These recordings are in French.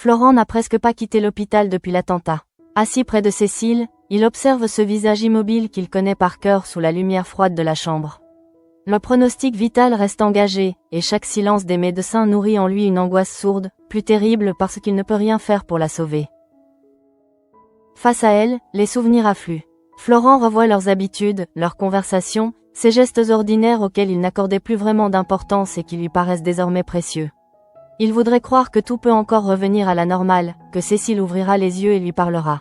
Florent n'a presque pas quitté l'hôpital depuis l'attentat. Assis près de Cécile, il observe ce visage immobile qu'il connaît par cœur sous la lumière froide de la chambre. Le pronostic vital reste engagé, et chaque silence des médecins nourrit en lui une angoisse sourde, plus terrible parce qu'il ne peut rien faire pour la sauver. Face à elle, les souvenirs affluent. Florent revoit leurs habitudes, leurs conversations, ces gestes ordinaires auxquels il n'accordait plus vraiment d'importance et qui lui paraissent désormais précieux. Il voudrait croire que tout peut encore revenir à la normale, que Cécile ouvrira les yeux et lui parlera.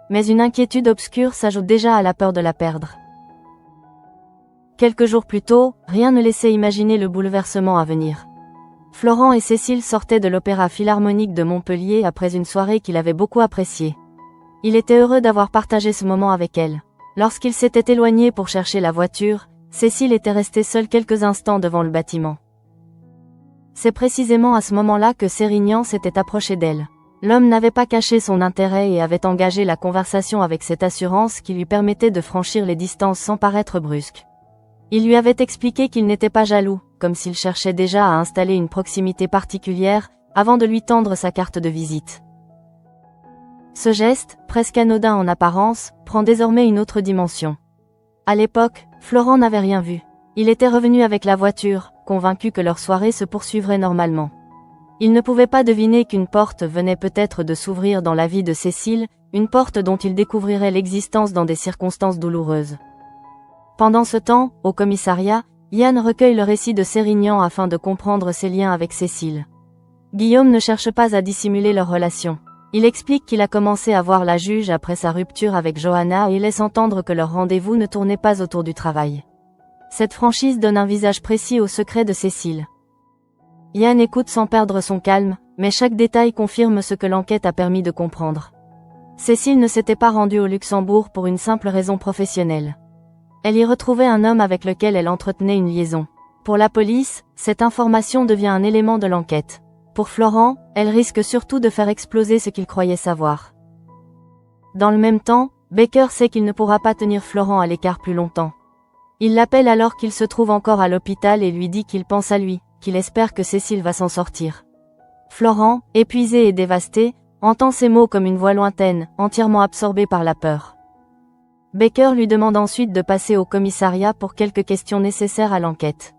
Mais une inquiétude obscure s'ajoute déjà à la peur de la perdre. Quelques jours plus tôt, rien ne laissait imaginer le bouleversement à venir. Florent et Cécile sortaient de l'Opéra Philharmonique de Montpellier après une soirée qu'il avait beaucoup appréciée. Il était heureux d'avoir partagé ce moment avec elle. Lorsqu'il s'était éloigné pour chercher la voiture, Cécile était restée seule quelques instants devant le bâtiment. C'est précisément à ce moment-là que Sérignan s'était approché d'elle. L'homme n'avait pas caché son intérêt et avait engagé la conversation avec cette assurance qui lui permettait de franchir les distances sans paraître brusque. Il lui avait expliqué qu'il n'était pas jaloux, comme s'il cherchait déjà à installer une proximité particulière, avant de lui tendre sa carte de visite. Ce geste, presque anodin en apparence, prend désormais une autre dimension. À l'époque, Florent n'avait rien vu. Il était revenu avec la voiture, convaincu que leur soirée se poursuivrait normalement. Il ne pouvait pas deviner qu'une porte venait peut-être de s'ouvrir dans la vie de Cécile, une porte dont il découvrirait l'existence dans des circonstances douloureuses. Pendant ce temps, au commissariat, Yann recueille le récit de Sérignan afin de comprendre ses liens avec Cécile. Guillaume ne cherche pas à dissimuler leur relation. Il explique qu'il a commencé à voir la juge après sa rupture avec Johanna et laisse entendre que leur rendez-vous ne tournait pas autour du travail. Cette franchise donne un visage précis au secret de Cécile. Yann écoute sans perdre son calme, mais chaque détail confirme ce que l'enquête a permis de comprendre. Cécile ne s'était pas rendue au Luxembourg pour une simple raison professionnelle. Elle y retrouvait un homme avec lequel elle entretenait une liaison. Pour la police, cette information devient un élément de l'enquête. Pour Florent, elle risque surtout de faire exploser ce qu'il croyait savoir. Dans le même temps, Becker sait qu'il ne pourra pas tenir Florent à l'écart plus longtemps. Il l'appelle alors qu'il se trouve encore à l'hôpital et lui dit qu'il pense à lui, qu'il espère que Cécile va s'en sortir. Florent, épuisé et dévasté, entend ces mots comme une voix lointaine, entièrement absorbée par la peur. Becker lui demande ensuite de passer au commissariat pour quelques questions nécessaires à l'enquête.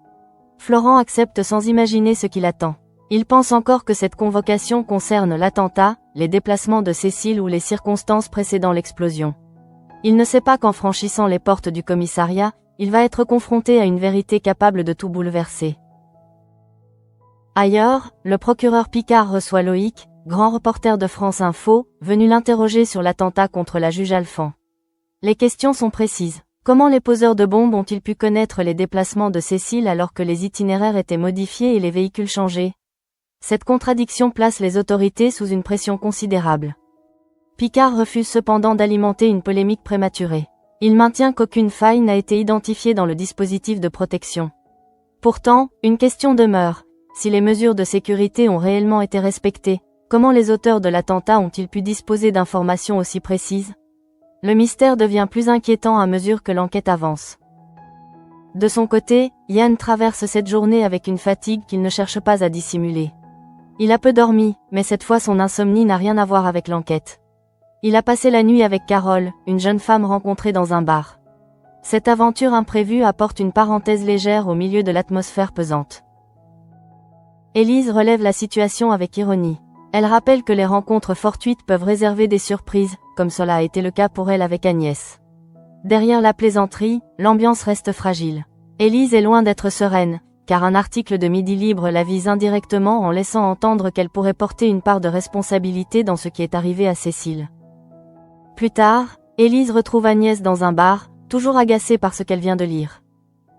Florent accepte sans imaginer ce qui l'attend. Il pense encore que cette convocation concerne l'attentat, les déplacements de Cécile ou les circonstances précédant l'explosion. Il ne sait pas qu'en franchissant les portes du commissariat, il va être confronté à une vérité capable de tout bouleverser. Ailleurs, le procureur Picard reçoit Loïc, grand reporter de France Info, venu l'interroger sur l'attentat contre la juge Alphand. Les questions sont précises. Comment les poseurs de bombes ont-ils pu connaître les déplacements de Cécile alors que les itinéraires étaient modifiés et les véhicules changés? Cette contradiction place les autorités sous une pression considérable. Picard refuse cependant d'alimenter une polémique prématurée. Il maintient qu'aucune faille n'a été identifiée dans le dispositif de protection. Pourtant, une question demeure. Si les mesures de sécurité ont réellement été respectées, comment les auteurs de l'attentat ont-ils pu disposer d'informations aussi précises? Le mystère devient plus inquiétant à mesure que l'enquête avance. De son côté, Yann traverse cette journée avec une fatigue qu'il ne cherche pas à dissimuler. Il a peu dormi, mais cette fois son insomnie n'a rien à voir avec l'enquête. Il a passé la nuit avec Carole, une jeune femme rencontrée dans un bar. Cette aventure imprévue apporte une parenthèse légère au milieu de l'atmosphère pesante. Élise relève la situation avec ironie. Elle rappelle que les rencontres fortuites peuvent réserver des surprises, comme cela a été le cas pour elle avec Agnès. Derrière la plaisanterie, l'ambiance reste fragile. Élise est loin d'être sereine, car un article de Midi Libre la vise indirectement en laissant entendre qu'elle pourrait porter une part de responsabilité dans ce qui est arrivé à Cécile. Plus tard, Élise retrouve Agnès dans un bar, toujours agacée par ce qu'elle vient de lire.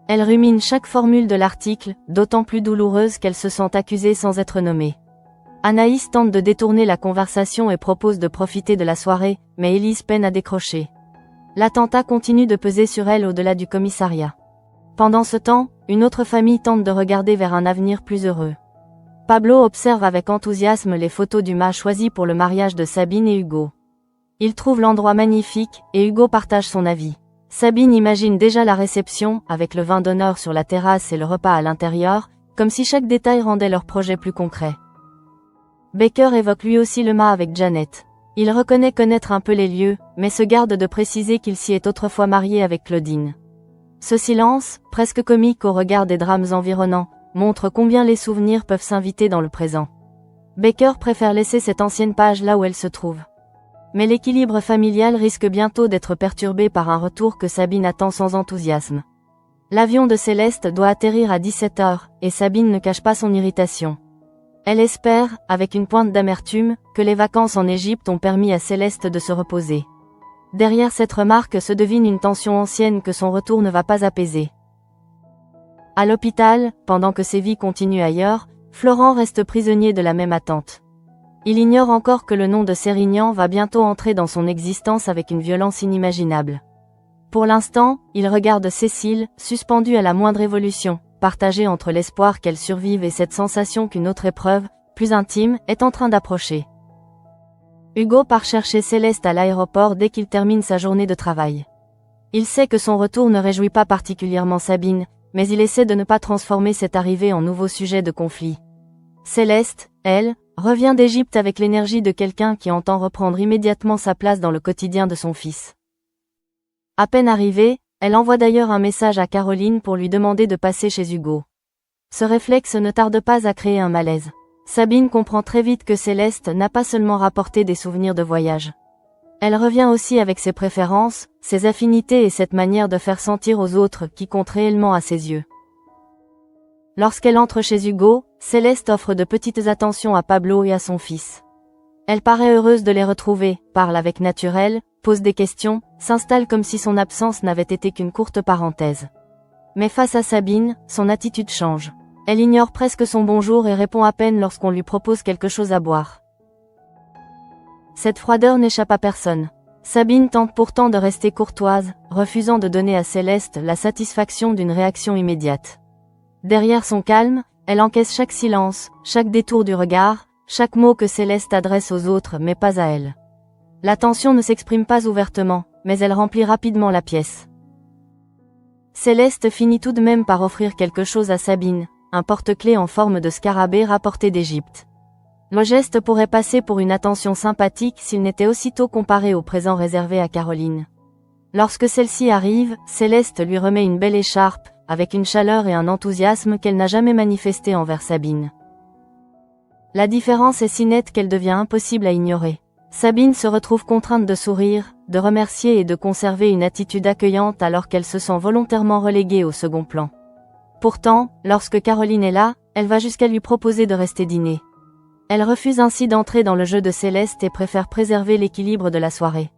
Elle rumine chaque formule de l'article, d'autant plus douloureuse qu'elle se sent accusée sans être nommée. Anaïs tente de détourner la conversation et propose de profiter de la soirée, mais Élise peine à décrocher. L'attentat continue de peser sur elle au-delà du commissariat. Pendant ce temps, une autre famille tente de regarder vers un avenir plus heureux. Pablo observe avec enthousiasme les photos du mât choisi pour le mariage de Sabine et Hugo. Il trouve l'endroit magnifique, et Hugo partage son avis. Sabine imagine déjà la réception, avec le vin d'honneur sur la terrasse et le repas à l'intérieur, comme si chaque détail rendait leur projet plus concret. Baker évoque lui aussi le mât avec Janet. Il reconnaît connaître un peu les lieux, mais se garde de préciser qu'il s'y est autrefois marié avec Claudine. Ce silence, presque comique au regard des drames environnants, montre combien les souvenirs peuvent s'inviter dans le présent. Baker préfère laisser cette ancienne page là où elle se trouve. Mais l'équilibre familial risque bientôt d'être perturbé par un retour que Sabine attend sans enthousiasme. L'avion de Céleste doit atterrir à 17h, et Sabine ne cache pas son irritation. Elle espère, avec une pointe d'amertume, que les vacances en Égypte ont permis à Céleste de se reposer. Derrière cette remarque se devine une tension ancienne que son retour ne va pas apaiser. À l'hôpital, pendant que ses vies continuent ailleurs, Florent reste prisonnier de la même attente. Il ignore encore que le nom de Sérignan va bientôt entrer dans son existence avec une violence inimaginable. Pour l'instant, il regarde Cécile, suspendue à la moindre évolution, partagée entre l'espoir qu'elle survive et cette sensation qu'une autre épreuve, plus intime, est en train d'approcher. Hugo part chercher Céleste à l'aéroport dès qu'il termine sa journée de travail. Il sait que son retour ne réjouit pas particulièrement Sabine, mais il essaie de ne pas transformer cette arrivée en nouveau sujet de conflit. Céleste, elle, revient d'Égypte avec l'énergie de quelqu'un qui entend reprendre immédiatement sa place dans le quotidien de son fils. À peine arrivée, elle envoie d'ailleurs un message à Caroline pour lui demander de passer chez Hugo. Ce réflexe ne tarde pas à créer un malaise. Sabine comprend très vite que Céleste n'a pas seulement rapporté des souvenirs de voyage. Elle revient aussi avec ses préférences, ses affinités et cette manière de faire sentir aux autres qui compte réellement à ses yeux. Lorsqu'elle entre chez Hugo, Céleste offre de petites attentions à Pablo et à son fils. Elle paraît heureuse de les retrouver, parle avec naturel, pose des questions, s'installe comme si son absence n'avait été qu'une courte parenthèse. Mais face à Sabine, son attitude change. Elle ignore presque son bonjour et répond à peine lorsqu'on lui propose quelque chose à boire. Cette froideur n'échappe à personne. Sabine tente pourtant de rester courtoise, refusant de donner à Céleste la satisfaction d'une réaction immédiate. Derrière son calme, elle encaisse chaque silence, chaque détour du regard, chaque mot que Céleste adresse aux autres mais pas à elle. La tension ne s'exprime pas ouvertement, mais elle remplit rapidement la pièce. Céleste finit tout de même par offrir quelque chose à Sabine, un porte-clés en forme de scarabée rapporté d'Égypte. Le geste pourrait passer pour une attention sympathique s'il n'était aussitôt comparé au présent réservé à Caroline. Lorsque celle-ci arrive, Céleste lui remet une belle écharpe, avec une chaleur et un enthousiasme qu'elle n'a jamais manifesté envers Sabine. La différence est si nette qu'elle devient impossible à ignorer. Sabine se retrouve contrainte de sourire, de remercier et de conserver une attitude accueillante alors qu'elle se sent volontairement reléguée au second plan. Pourtant, lorsque Caroline est là, elle va jusqu'à lui proposer de rester dîner. Elle refuse ainsi d'entrer dans le jeu de Céleste et préfère préserver l'équilibre de la soirée.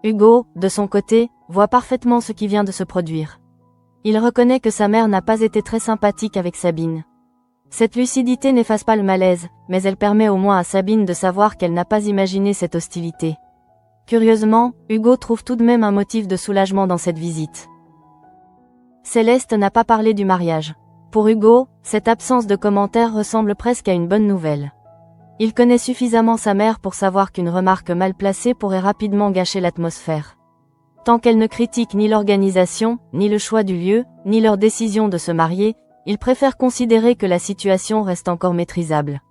Hugo, de son côté, voit parfaitement ce qui vient de se produire. Il reconnaît que sa mère n'a pas été très sympathique avec Sabine. Cette lucidité n'efface pas le malaise, mais elle permet au moins à Sabine de savoir qu'elle n'a pas imaginé cette hostilité. Curieusement, Hugo trouve tout de même un motif de soulagement dans cette visite. Céleste n'a pas parlé du mariage. Pour Hugo, cette absence de commentaires ressemble presque à une bonne nouvelle. Il connaît suffisamment sa mère pour savoir qu'une remarque mal placée pourrait rapidement gâcher l'atmosphère. Tant qu'elle ne critique ni l'organisation, ni le choix du lieu, ni leur décision de se marier, il préfère considérer que la situation reste encore maîtrisable.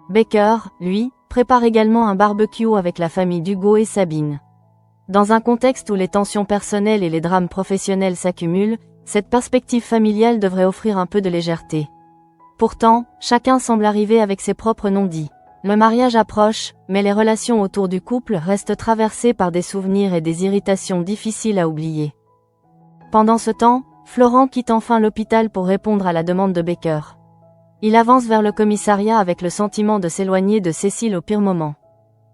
Baker, lui, prépare également un barbecue avec la famille d'Hugo et Sabine. Dans un contexte où les tensions personnelles et les drames professionnels s'accumulent, cette perspective familiale devrait offrir un peu de légèreté. Pourtant, chacun semble arriver avec ses propres non-dits. Le mariage approche, mais les relations autour du couple restent traversées par des souvenirs et des irritations difficiles à oublier. Pendant ce temps, Florent quitte enfin l'hôpital pour répondre à la demande de Baker. Il avance vers le commissariat avec le sentiment de s'éloigner de Cécile au pire moment.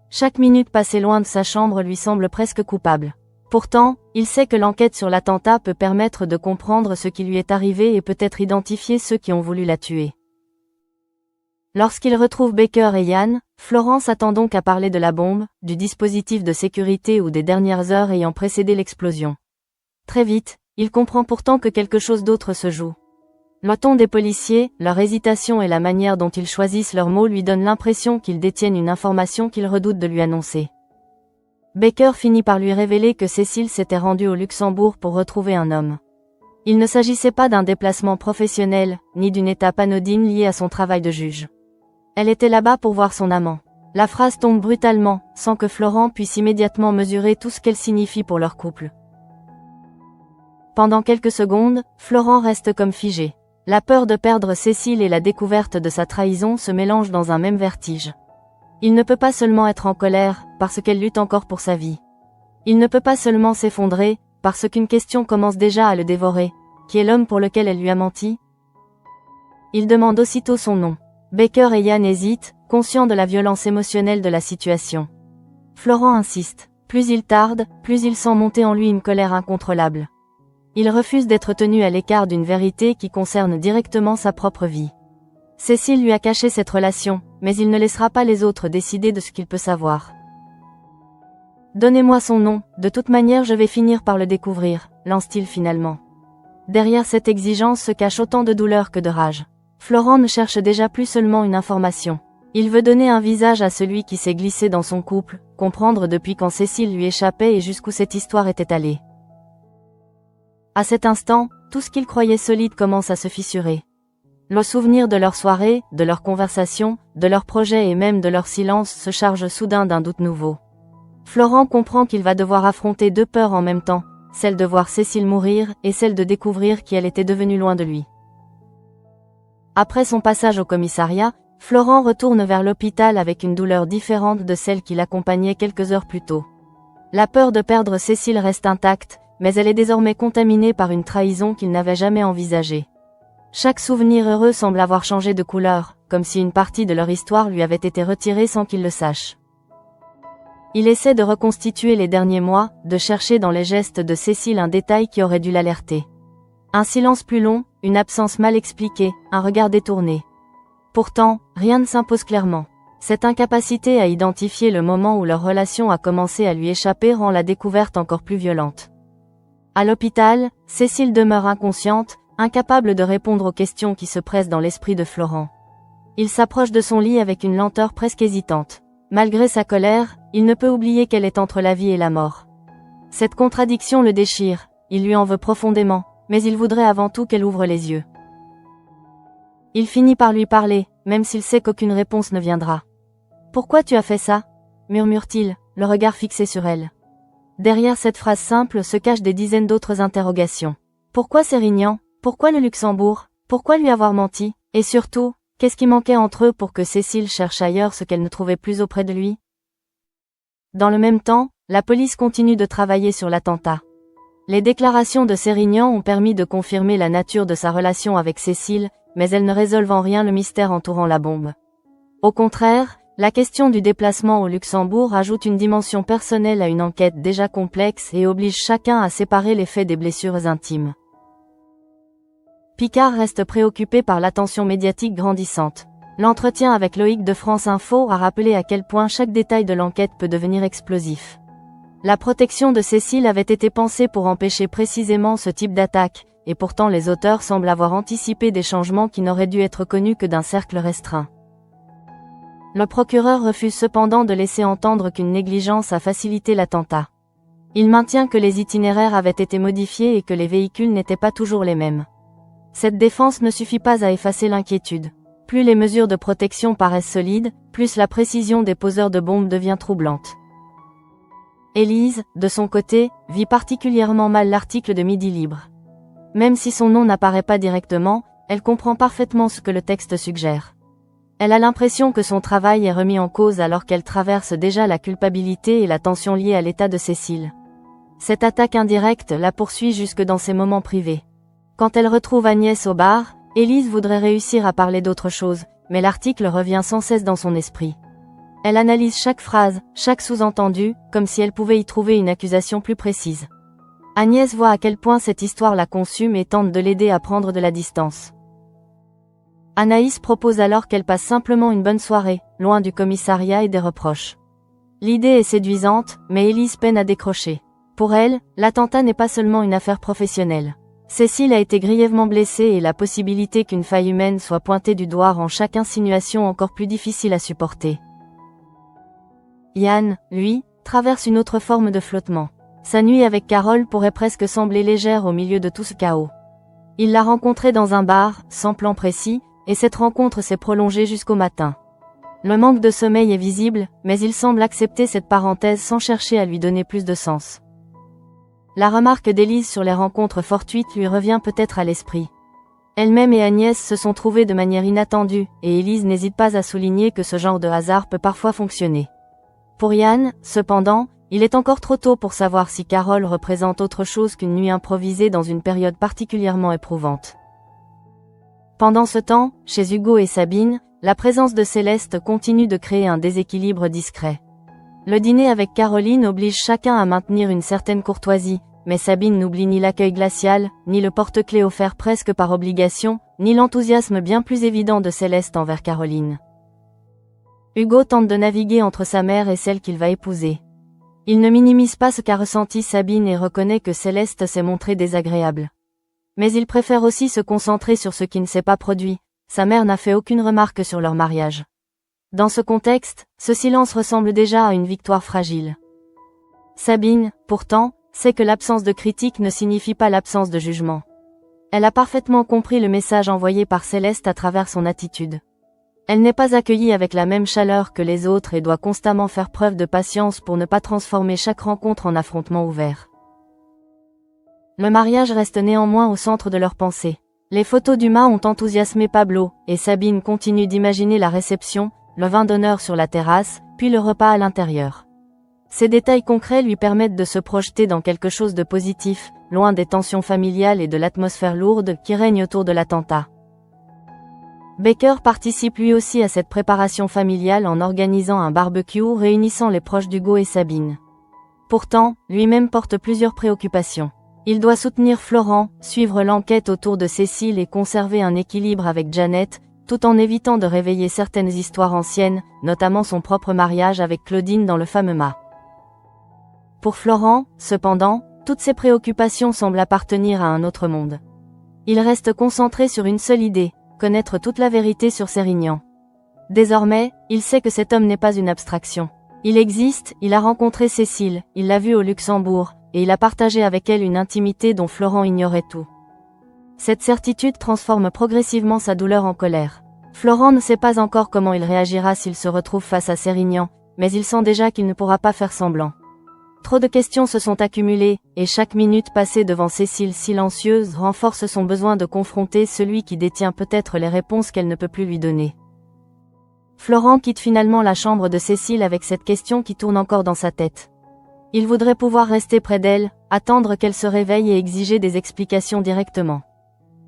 Chaque minute passée loin de sa chambre lui semble presque coupable. Pourtant, il sait que l'enquête sur l'attentat peut permettre de comprendre ce qui lui est arrivé et peut-être identifier ceux qui ont voulu la tuer. Lorsqu'il retrouve Baker et Yann, Florent s'attend donc à parler de la bombe, du dispositif de sécurité ou des dernières heures ayant précédé l'explosion. Très vite, il comprend pourtant que quelque chose d'autre se joue. Le ton des policiers, leur hésitation et la manière dont ils choisissent leurs mots lui donnent l'impression qu'ils détiennent une information qu'ils redoutent de lui annoncer. Baker finit par lui révéler que Cécile s'était rendue au Luxembourg pour retrouver un homme. Il ne s'agissait pas d'un déplacement professionnel, ni d'une étape anodine liée à son travail de juge. Elle était là-bas pour voir son amant. La phrase tombe brutalement, sans que Florent puisse immédiatement mesurer tout ce qu'elle signifie pour leur couple. Pendant quelques secondes, Florent reste comme figé. La peur de perdre Cécile et la découverte de sa trahison se mélangent dans un même vertige. Il ne peut pas seulement être en colère, parce qu'elle lutte encore pour sa vie. Il ne peut pas seulement s'effondrer, parce qu'une question commence déjà à le dévorer. Qui est l'homme pour lequel elle lui a menti? Il demande aussitôt son nom. Baker et Yann hésitent, conscients de la violence émotionnelle de la situation. Florent insiste. Plus il tarde, plus il sent monter en lui une colère incontrôlable. Il refuse d'être tenu à l'écart d'une vérité qui concerne directement sa propre vie. Cécile lui a caché cette relation, mais il ne laissera pas les autres décider de ce qu'il peut savoir. Donnez-moi son nom, de toute manière je vais finir par le découvrir, lance-t-il finalement. Derrière cette exigence se cache autant de douleur que de rage. Florent ne cherche déjà plus seulement une information. Il veut donner un visage à celui qui s'est glissé dans son couple, comprendre depuis quand Cécile lui échappait et jusqu'où cette histoire était allée. À cet instant, tout ce qu'il croyait solide commence à se fissurer. Le souvenir de leur soirée, de leurs conversations, de leurs projets et même de leur silence se charge soudain d'un doute nouveau. Florent comprend qu'il va devoir affronter deux peurs en même temps, celle de voir Cécile mourir et celle de découvrir qui elle était devenue loin de lui. Après son passage au commissariat, Florent retourne vers l'hôpital avec une douleur différente de celle qui l'accompagnait quelques heures plus tôt. La peur de perdre Cécile reste intacte, mais elle est désormais contaminée par une trahison qu'il n'avait jamais envisagée. Chaque souvenir heureux semble avoir changé de couleur, comme si une partie de leur histoire lui avait été retirée sans qu'il le sache. Il essaie de reconstituer les derniers mois, de chercher dans les gestes de Cécile un détail qui aurait dû l'alerter. Un silence plus long, une absence mal expliquée, un regard détourné. Pourtant, rien ne s'impose clairement. Cette incapacité à identifier le moment où leur relation a commencé à lui échapper rend la découverte encore plus violente. À l'hôpital, Cécile demeure inconsciente, incapable de répondre aux questions qui se pressent dans l'esprit de Florent. Il s'approche de son lit avec une lenteur presque hésitante. Malgré sa colère, il ne peut oublier qu'elle est entre la vie et la mort. Cette contradiction le déchire, il lui en veut profondément, mais il voudrait avant tout qu'elle ouvre les yeux. Il finit par lui parler, même s'il sait qu'aucune réponse ne viendra. « Pourquoi tu as fait ça ?» murmure-t-il, le regard fixé sur elle. Derrière cette phrase simple se cachent des dizaines d'autres interrogations. Pourquoi Sérignan? Pourquoi le Luxembourg? Pourquoi lui avoir menti? Et surtout, qu'est-ce qui manquait entre eux pour que Cécile cherche ailleurs ce qu'elle ne trouvait plus auprès de lui? Dans le même temps, la police continue de travailler sur l'attentat. Les déclarations de Sérignan ont permis de confirmer la nature de sa relation avec Cécile, mais elles ne résolvent en rien le mystère entourant la bombe. Au contraire, la question du déplacement au Luxembourg ajoute une dimension personnelle à une enquête déjà complexe et oblige chacun à séparer les faits des blessures intimes. Picard reste préoccupé par l'attention médiatique grandissante. L'entretien avec Loïc de France Info a rappelé à quel point chaque détail de l'enquête peut devenir explosif. La protection de Cécile avait été pensée pour empêcher précisément ce type d'attaque, et pourtant les auteurs semblent avoir anticipé des changements qui n'auraient dû être connus que d'un cercle restreint. Le procureur refuse cependant de laisser entendre qu'une négligence a facilité l'attentat. Il maintient que les itinéraires avaient été modifiés et que les véhicules n'étaient pas toujours les mêmes. Cette défense ne suffit pas à effacer l'inquiétude. Plus les mesures de protection paraissent solides, plus la précision des poseurs de bombes devient troublante. Élise, de son côté, vit particulièrement mal l'article de Midi Libre. Même si son nom n'apparaît pas directement, elle comprend parfaitement ce que le texte suggère. Elle a l'impression que son travail est remis en cause alors qu'elle traverse déjà la culpabilité et la tension liée à l'état de Cécile. Cette attaque indirecte la poursuit jusque dans ses moments privés. Quand elle retrouve Agnès au bar, Élise voudrait réussir à parler d'autre chose, mais l'article revient sans cesse dans son esprit. Elle analyse chaque phrase, chaque sous-entendu, comme si elle pouvait y trouver une accusation plus précise. Agnès voit à quel point cette histoire la consume et tente de l'aider à prendre de la distance. Anaïs propose alors qu'elle passe simplement une bonne soirée, loin du commissariat et des reproches. L'idée est séduisante, mais Élise peine à décrocher. Pour elle, l'attentat n'est pas seulement une affaire professionnelle. Cécile a été grièvement blessée et la possibilité qu'une faille humaine soit pointée du doigt rend chaque insinuation encore plus difficile à supporter. Yann, lui, traverse une autre forme de flottement. Sa nuit avec Carole pourrait presque sembler légère au milieu de tout ce chaos. Il l'a rencontrée dans un bar, sans plan précis, et cette rencontre s'est prolongée jusqu'au matin. Le manque de sommeil est visible, mais il semble accepter cette parenthèse sans chercher à lui donner plus de sens. La remarque d'Élise sur les rencontres fortuites lui revient peut-être à l'esprit. Elle-même et Agnès se sont trouvées de manière inattendue, et Élise n'hésite pas à souligner que ce genre de hasard peut parfois fonctionner. Pour Yann, cependant, il est encore trop tôt pour savoir si Carole représente autre chose qu'une nuit improvisée dans une période particulièrement éprouvante. Pendant ce temps, chez Hugo et Sabine, la présence de Céleste continue de créer un déséquilibre discret. Le dîner avec Caroline oblige chacun à maintenir une certaine courtoisie, mais Sabine n'oublie ni l'accueil glacial, ni le porte-clés offert presque par obligation, ni l'enthousiasme bien plus évident de Céleste envers Caroline. Hugo tente de naviguer entre sa mère et celle qu'il va épouser. Il ne minimise pas ce qu'a ressenti Sabine et reconnaît que Céleste s'est montrée désagréable. Mais il préfère aussi se concentrer sur ce qui ne s'est pas produit. Sa mère n'a fait aucune remarque sur leur mariage. Dans ce contexte, ce silence ressemble déjà à une victoire fragile. Sabine, pourtant, sait que l'absence de critique ne signifie pas l'absence de jugement. Elle a parfaitement compris le message envoyé par Céleste à travers son attitude. Elle n'est pas accueillie avec la même chaleur que les autres et doit constamment faire preuve de patience pour ne pas transformer chaque rencontre en affrontement ouvert. Le mariage reste néanmoins au centre de leurs pensées. Les photos du mât ont enthousiasmé Pablo, et Sabine continue d'imaginer la réception, le vin d'honneur sur la terrasse, puis le repas à l'intérieur. Ces détails concrets lui permettent de se projeter dans quelque chose de positif, loin des tensions familiales et de l'atmosphère lourde qui règne autour de l'attentat. Baker participe lui aussi à cette préparation familiale en organisant un barbecue réunissant les proches d'Hugo et Sabine. Pourtant, lui-même porte plusieurs préoccupations. Il doit soutenir Florent, suivre l'enquête autour de Cécile et conserver un équilibre avec Janet, tout en évitant de réveiller certaines histoires anciennes, notamment son propre mariage avec Claudine dans le fameux mât. Pour Florent, cependant, toutes ces préoccupations semblent appartenir à un autre monde. Il reste concentré sur une seule idée, connaître toute la vérité sur Sérignan. Désormais, il sait que cet homme n'est pas une abstraction. Il existe, il a rencontré Cécile, il l'a vue au Luxembourg, et il a partagé avec elle une intimité dont Florent ignorait tout. Cette certitude transforme progressivement sa douleur en colère. Florent ne sait pas encore comment il réagira s'il se retrouve face à Sérignan, mais il sent déjà qu'il ne pourra pas faire semblant. Trop de questions se sont accumulées, et chaque minute passée devant Cécile silencieuse renforce son besoin de confronter celui qui détient peut-être les réponses qu'elle ne peut plus lui donner. Florent quitte finalement la chambre de Cécile avec cette question qui tourne encore dans sa tête. Il voudrait pouvoir rester près d'elle, attendre qu'elle se réveille et exiger des explications directement.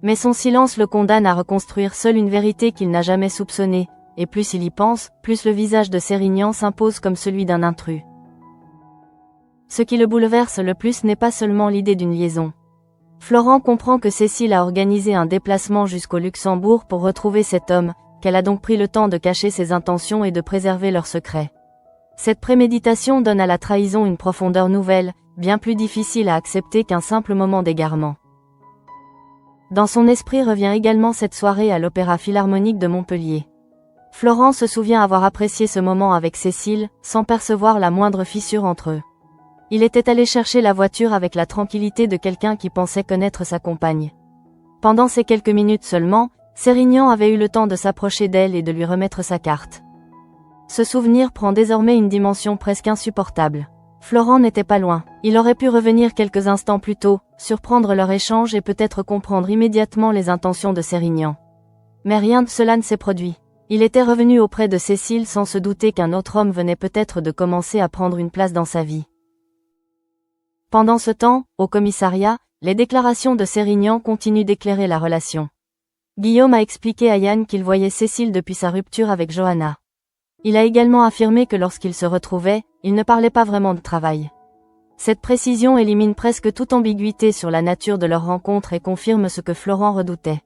Mais son silence le condamne à reconstruire seul une vérité qu'il n'a jamais soupçonnée, et plus il y pense, plus le visage de Sérignan s'impose comme celui d'un intrus. Ce qui le bouleverse le plus n'est pas seulement l'idée d'une liaison. Florent comprend que Cécile a organisé un déplacement jusqu'au Luxembourg pour retrouver cet homme, qu'elle a donc pris le temps de cacher ses intentions et de préserver leur secret. Cette préméditation donne à la trahison une profondeur nouvelle, bien plus difficile à accepter qu'un simple moment d'égarement. Dans son esprit revient également cette soirée à l'Opéra Philharmonique de Montpellier. Florent se souvient avoir apprécié ce moment avec Cécile, sans percevoir la moindre fissure entre eux. Il était allé chercher la voiture avec la tranquillité de quelqu'un qui pensait connaître sa compagne. Pendant ces quelques minutes seulement, Sérignan avait eu le temps de s'approcher d'elle et de lui remettre sa carte. Ce souvenir prend désormais une dimension presque insupportable. Florent n'était pas loin. Il aurait pu revenir quelques instants plus tôt, surprendre leur échange et peut-être comprendre immédiatement les intentions de Sérignan. Mais rien de cela ne s'est produit. Il était revenu auprès de Cécile sans se douter qu'un autre homme venait peut-être de commencer à prendre une place dans sa vie. Pendant ce temps, au commissariat, les déclarations de Sérignan continuent d'éclairer la relation. Guillaume a expliqué à Yann qu'il voyait Cécile depuis sa rupture avec Johanna. Il a également affirmé que lorsqu'ils se retrouvaient, ils ne parlaient pas vraiment de travail. Cette précision élimine presque toute ambiguïté sur la nature de leur rencontre et confirme ce que Florent redoutait.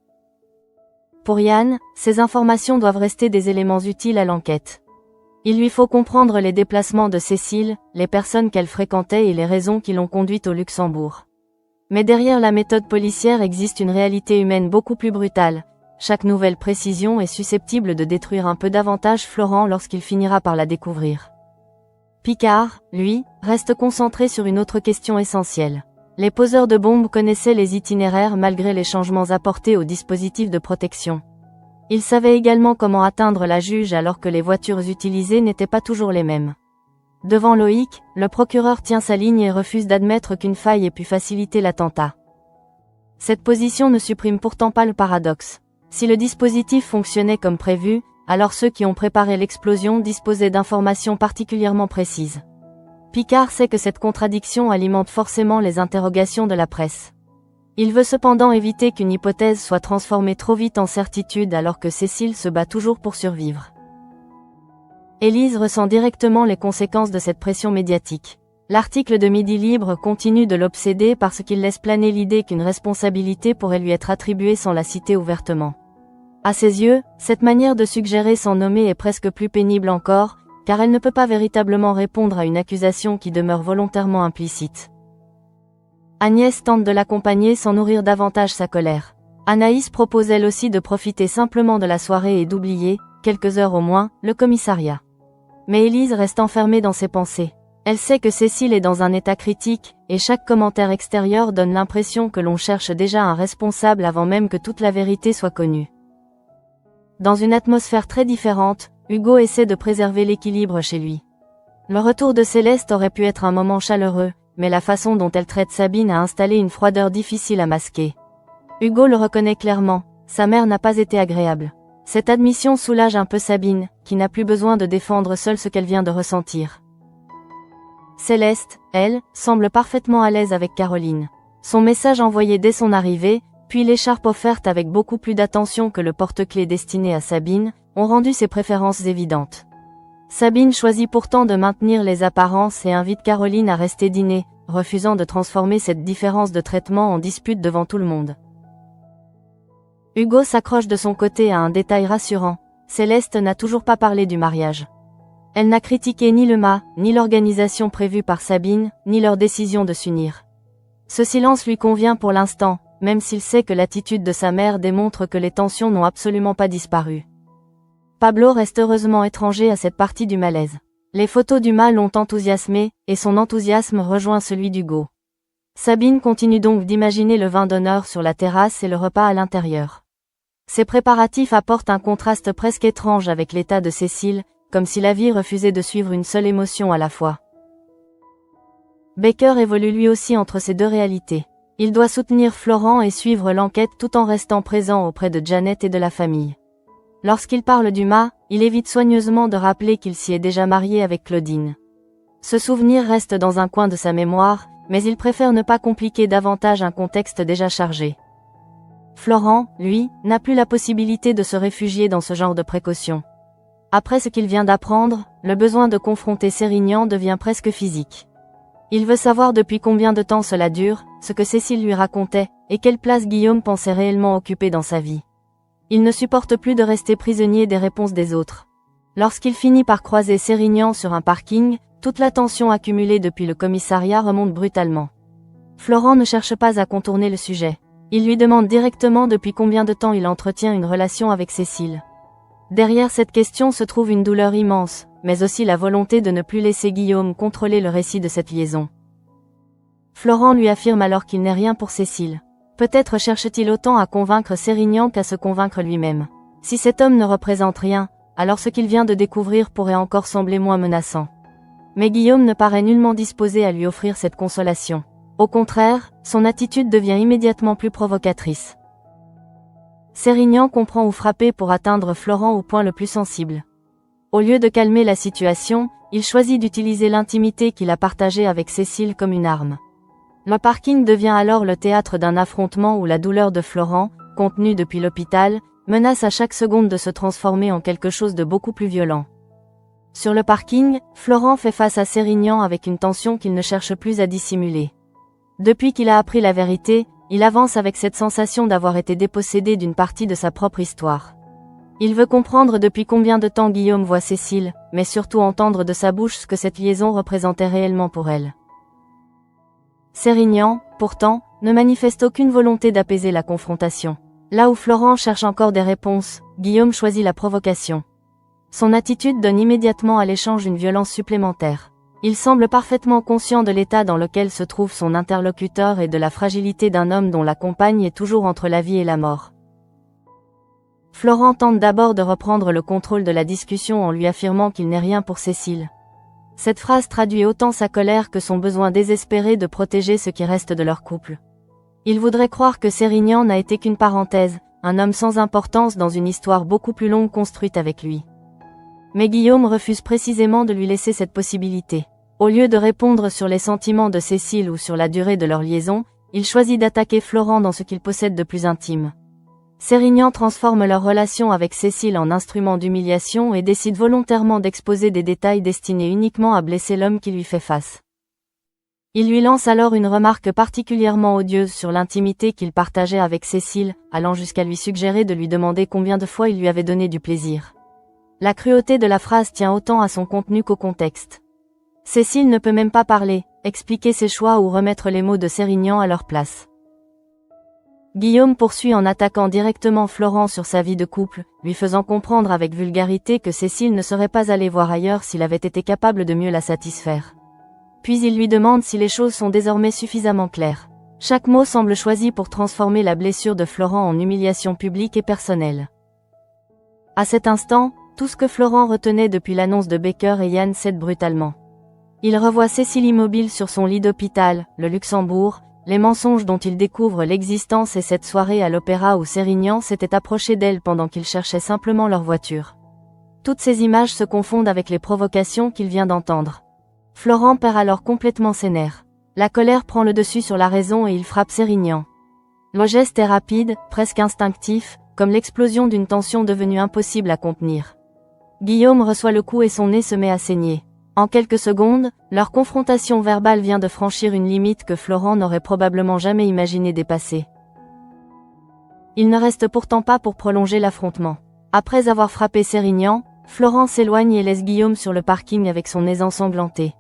Pour Yann, ces informations doivent rester des éléments utiles à l'enquête. Il lui faut comprendre les déplacements de Cécile, les personnes qu'elle fréquentait et les raisons qui l'ont conduite au Luxembourg. Mais derrière la méthode policière existe une réalité humaine beaucoup plus brutale. Chaque nouvelle précision est susceptible de détruire un peu davantage Florent lorsqu'il finira par la découvrir. Picard, lui, reste concentré sur une autre question essentielle. Les poseurs de bombes connaissaient les itinéraires malgré les changements apportés au dispositif de protection. Il savait également comment atteindre la juge alors que les voitures utilisées n'étaient pas toujours les mêmes. Devant Loïc, le procureur tient sa ligne et refuse d'admettre qu'une faille ait pu faciliter l'attentat. Cette position ne supprime pourtant pas le paradoxe. Si le dispositif fonctionnait comme prévu, alors ceux qui ont préparé l'explosion disposaient d'informations particulièrement précises. Picard sait que cette contradiction alimente forcément les interrogations de la presse. Il veut cependant éviter qu'une hypothèse soit transformée trop vite en certitude alors que Cécile se bat toujours pour survivre. Élise ressent directement les conséquences de cette pression médiatique. L'article de Midi Libre continue de l'obséder parce qu'il laisse planer l'idée qu'une responsabilité pourrait lui être attribuée sans la citer ouvertement. À ses yeux, cette manière de suggérer sans nommer est presque plus pénible encore, car elle ne peut pas véritablement répondre à une accusation qui demeure volontairement implicite. Agnès tente de l'accompagner sans nourrir davantage sa colère. Anaïs propose elle aussi de profiter simplement de la soirée et d'oublier, quelques heures au moins, le commissariat. Mais Élise reste enfermée dans ses pensées. Elle sait que Cécile est dans un état critique, et chaque commentaire extérieur donne l'impression que l'on cherche déjà un responsable avant même que toute la vérité soit connue. Dans une atmosphère très différente, Hugo essaie de préserver l'équilibre chez lui. Le retour de Céleste aurait pu être un moment chaleureux, mais la façon dont elle traite Sabine a installé une froideur difficile à masquer. Hugo le reconnaît clairement, sa mère n'a pas été agréable. Cette admission soulage un peu Sabine, qui n'a plus besoin de défendre seule ce qu'elle vient de ressentir. Céleste, elle, semble parfaitement à l'aise avec Caroline. Son message envoyé dès son arrivée, puis l'écharpe offerte avec beaucoup plus d'attention que le porte-clés destiné à Sabine, ont rendu ses préférences évidentes. Sabine choisit pourtant de maintenir les apparences et invite Caroline à rester dîner, refusant de transformer cette différence de traitement en dispute devant tout le monde. Hugo s'accroche de son côté à un détail rassurant. Céleste n'a toujours pas parlé du mariage. Elle n'a critiqué ni le mât, ni l'organisation prévue par Sabine, ni leur décision de s'unir. Ce silence lui convient pour l'instant, même s'il sait que l'attitude de sa mère démontre que les tensions n'ont absolument pas disparu. Pablo reste heureusement étranger à cette partie du malaise. Les photos du mât l'ont enthousiasmé, et son enthousiasme rejoint celui d'Hugo. Sabine continue donc d'imaginer le vin d'honneur sur la terrasse et le repas à l'intérieur. Ces préparatifs apportent un contraste presque étrange avec l'état de Cécile, comme si la vie refusait de suivre une seule émotion à la fois. Baker évolue lui aussi entre ces deux réalités. Il doit soutenir Florent et suivre l'enquête tout en restant présent auprès de Janet et de la famille. Lorsqu'il parle du mât, il évite soigneusement de rappeler qu'il s'y est déjà marié avec Claudine. Ce souvenir reste dans un coin de sa mémoire, mais il préfère ne pas compliquer davantage un contexte déjà chargé. Florent, lui, n'a plus la possibilité de se réfugier dans ce genre de précautions. Après ce qu'il vient d'apprendre, le besoin de confronter Sérignan devient presque physique. Il veut savoir depuis combien de temps cela dure, ce que Cécile lui racontait, et quelle place Guillaume pensait réellement occuper dans sa vie. Il ne supporte plus de rester prisonnier des réponses des autres. Lorsqu'il finit par croiser Sérignan sur un parking, toute la tension accumulée depuis le commissariat remonte brutalement. Florent ne cherche pas à contourner le sujet. Il lui demande directement depuis combien de temps il entretient une relation avec Cécile. Derrière cette question se trouve une douleur immense, mais aussi la volonté de ne plus laisser Guillaume contrôler le récit de cette liaison. Florent lui affirme alors qu'il n'est rien pour Cécile. Peut-être cherche-t-il autant à convaincre Sérignan qu'à se convaincre lui-même. Si cet homme ne représente rien, alors ce qu'il vient de découvrir pourrait encore sembler moins menaçant. Mais Guillaume ne paraît nullement disposé à lui offrir cette consolation. Au contraire, son attitude devient immédiatement plus provocatrice. Sérignan comprend où frapper pour atteindre Florent au point le plus sensible. Au lieu de calmer la situation, il choisit d'utiliser l'intimité qu'il a partagée avec Cécile comme une arme. Le parking devient alors le théâtre d'un affrontement où la douleur de Florent, contenue depuis l'hôpital, menace à chaque seconde de se transformer en quelque chose de beaucoup plus violent. Sur le parking, Florent fait face à Sérignan avec une tension qu'il ne cherche plus à dissimuler. Depuis qu'il a appris la vérité, il avance avec cette sensation d'avoir été dépossédé d'une partie de sa propre histoire. Il veut comprendre depuis combien de temps Guillaume voit Cécile, mais surtout entendre de sa bouche ce que cette liaison représentait réellement pour elle. Sérignan, pourtant, ne manifeste aucune volonté d'apaiser la confrontation. Là où Florent cherche encore des réponses, Guillaume choisit la provocation. Son attitude donne immédiatement à l'échange une violence supplémentaire. Il semble parfaitement conscient de l'état dans lequel se trouve son interlocuteur et de la fragilité d'un homme dont la compagne est toujours entre la vie et la mort. Florent tente d'abord de reprendre le contrôle de la discussion en lui affirmant qu'il n'est rien pour Cécile. Cette phrase traduit autant sa colère que son besoin désespéré de protéger ce qui reste de leur couple. Il voudrait croire que Sérignan n'a été qu'une parenthèse, un homme sans importance dans une histoire beaucoup plus longue construite avec lui. Mais Guillaume refuse précisément de lui laisser cette possibilité. Au lieu de répondre sur les sentiments de Cécile ou sur la durée de leur liaison, il choisit d'attaquer Florent dans ce qu'il possède de plus intime. Sérignan transforme leur relation avec Cécile en instrument d'humiliation et décide volontairement d'exposer des détails destinés uniquement à blesser l'homme qui lui fait face. Il lui lance alors une remarque particulièrement odieuse sur l'intimité qu'il partageait avec Cécile, allant jusqu'à lui suggérer de lui demander combien de fois il lui avait donné du plaisir. La cruauté de la phrase tient autant à son contenu qu'au contexte. Cécile ne peut même pas parler, expliquer ses choix ou remettre les mots de Sérignan à leur place. Guillaume poursuit en attaquant directement Florent sur sa vie de couple, lui faisant comprendre avec vulgarité que Cécile ne serait pas allée voir ailleurs s'il avait été capable de mieux la satisfaire. Puis il lui demande si les choses sont désormais suffisamment claires. Chaque mot semble choisi pour transformer la blessure de Florent en humiliation publique et personnelle. À cet instant, tout ce que Florent retenait depuis l'annonce de Becker et Yann cède brutalement. Il revoit Cécile immobile sur son lit d'hôpital, le Luxembourg, les mensonges dont il découvre l'existence et cette soirée à l'opéra où Sérignan s'était approché d'elle pendant qu'ils cherchaient simplement leur voiture. Toutes ces images se confondent avec les provocations qu'il vient d'entendre. Florent perd alors complètement ses nerfs. La colère prend le dessus sur la raison et il frappe Sérignan. Le geste est rapide, presque instinctif, comme l'explosion d'une tension devenue impossible à contenir. Guillaume reçoit le coup et son nez se met à saigner. En quelques secondes, leur confrontation verbale vient de franchir une limite que Florent n'aurait probablement jamais imaginé dépasser. Il ne reste pourtant pas pour prolonger l'affrontement. Après avoir frappé Sérignan, Florent s'éloigne et laisse Guillaume sur le parking avec son nez ensanglanté.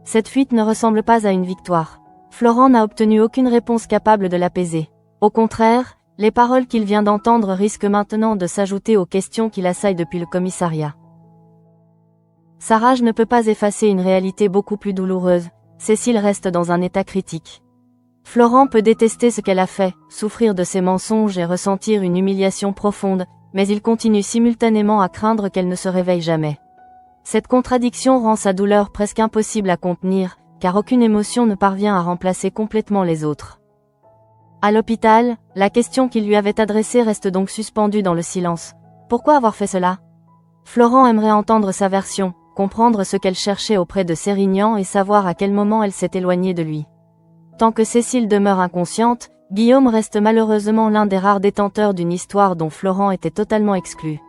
Cette fuite ne ressemble pas à une victoire. Florent n'a obtenu aucune réponse capable de l'apaiser. Au contraire, les paroles qu'il vient d'entendre risquent maintenant de s'ajouter aux questions qui l'assaillent depuis le commissariat. Sa rage ne peut pas effacer une réalité beaucoup plus douloureuse. Cécile reste dans un état critique. Florent peut détester ce qu'elle a fait, souffrir de ses mensonges et ressentir une humiliation profonde, mais il continue simultanément à craindre qu'elle ne se réveille jamais. Cette contradiction rend sa douleur presque impossible à contenir, car aucune émotion ne parvient à remplacer complètement les autres. À l'hôpital, la question qu'il lui avait adressée reste donc suspendue dans le silence. Pourquoi avoir fait cela? Florent aimerait entendre sa version, comprendre ce qu'elle cherchait auprès de Sérignan et savoir à quel moment elle s'est éloignée de lui. Tant que Cécile demeure inconsciente, Guillaume reste malheureusement l'un des rares détenteurs d'une histoire dont Florent était totalement exclu.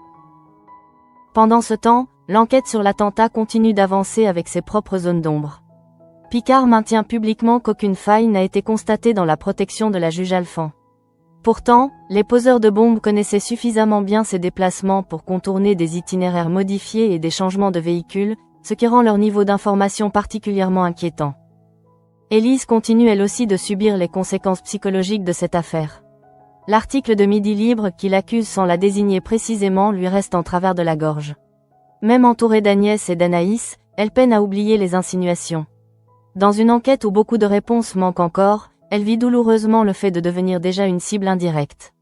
Pendant ce temps, l'enquête sur l'attentat continue d'avancer avec ses propres zones d'ombre. Picard maintient publiquement qu'aucune faille n'a été constatée dans la protection de la juge Alphand. Pourtant, les poseurs de bombes connaissaient suffisamment bien ces déplacements pour contourner des itinéraires modifiés et des changements de véhicules, ce qui rend leur niveau d'information particulièrement inquiétant. Élise continue elle aussi de subir les conséquences psychologiques de cette affaire. L'article de Midi Libre qui l'accuse sans la désigner précisément lui reste en travers de la gorge. Même entourée d'Agnès et d'Anaïs, elle peine à oublier les insinuations. Dans une enquête où beaucoup de réponses manquent encore, elle vit douloureusement le fait de devenir déjà une cible indirecte.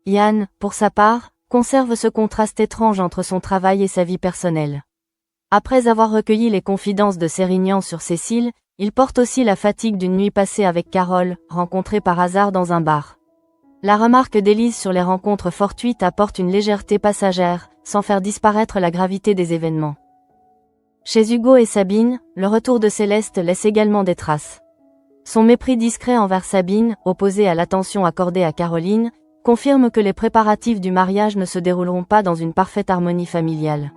Yann, pour sa part, conserve ce contraste étrange entre son travail et sa vie personnelle. Après avoir recueilli les confidences de Sérignan sur Cécile, il porte aussi la fatigue d'une nuit passée avec Carole, rencontrée par hasard dans un bar. La remarque d'Élise sur les rencontres fortuites apporte une légèreté passagère, sans faire disparaître la gravité des événements. Chez Hugo et Sabine, le retour de Céleste laisse également des traces. Son mépris discret envers Sabine, opposé à l'attention accordée à Caroline, confirme que les préparatifs du mariage ne se dérouleront pas dans une parfaite harmonie familiale.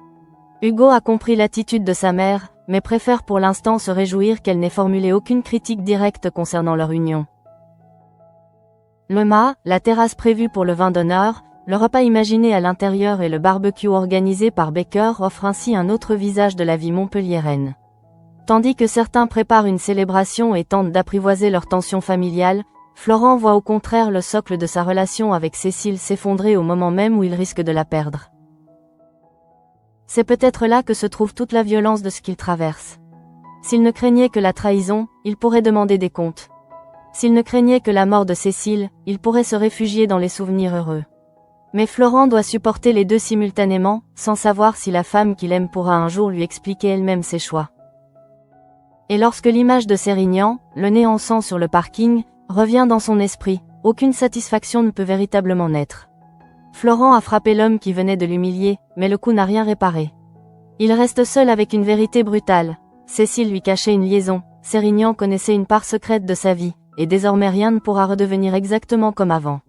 Hugo a compris l'attitude de sa mère, mais préfère pour l'instant se réjouir qu'elle n'ait formulé aucune critique directe concernant leur union. Le mât, la terrasse prévue pour le vin d'honneur, le repas imaginé à l'intérieur et le barbecue organisé par Becker offrent ainsi un autre visage de la vie montpelliéraine. Tandis que certains préparent une célébration et tentent d'apprivoiser leur tension familiale, Florent voit au contraire le socle de sa relation avec Cécile s'effondrer au moment même où il risque de la perdre. C'est peut-être là que se trouve toute la violence de ce qu'il traverse. S'il ne craignait que la trahison, il pourrait demander des comptes. S'il ne craignait que la mort de Cécile, il pourrait se réfugier dans les souvenirs heureux. Mais Florent doit supporter les deux simultanément, sans savoir si la femme qu'il aime pourra un jour lui expliquer elle-même ses choix. Et lorsque l'image de Sérignan, le nez en sang sur le parking, revient dans son esprit, aucune satisfaction ne peut véritablement naître. Florent a frappé l'homme qui venait de l'humilier, mais le coup n'a rien réparé. Il reste seul avec une vérité brutale. Cécile lui cachait une liaison, Sérignan connaissait une part secrète de sa vie, et désormais rien ne pourra redevenir exactement comme avant.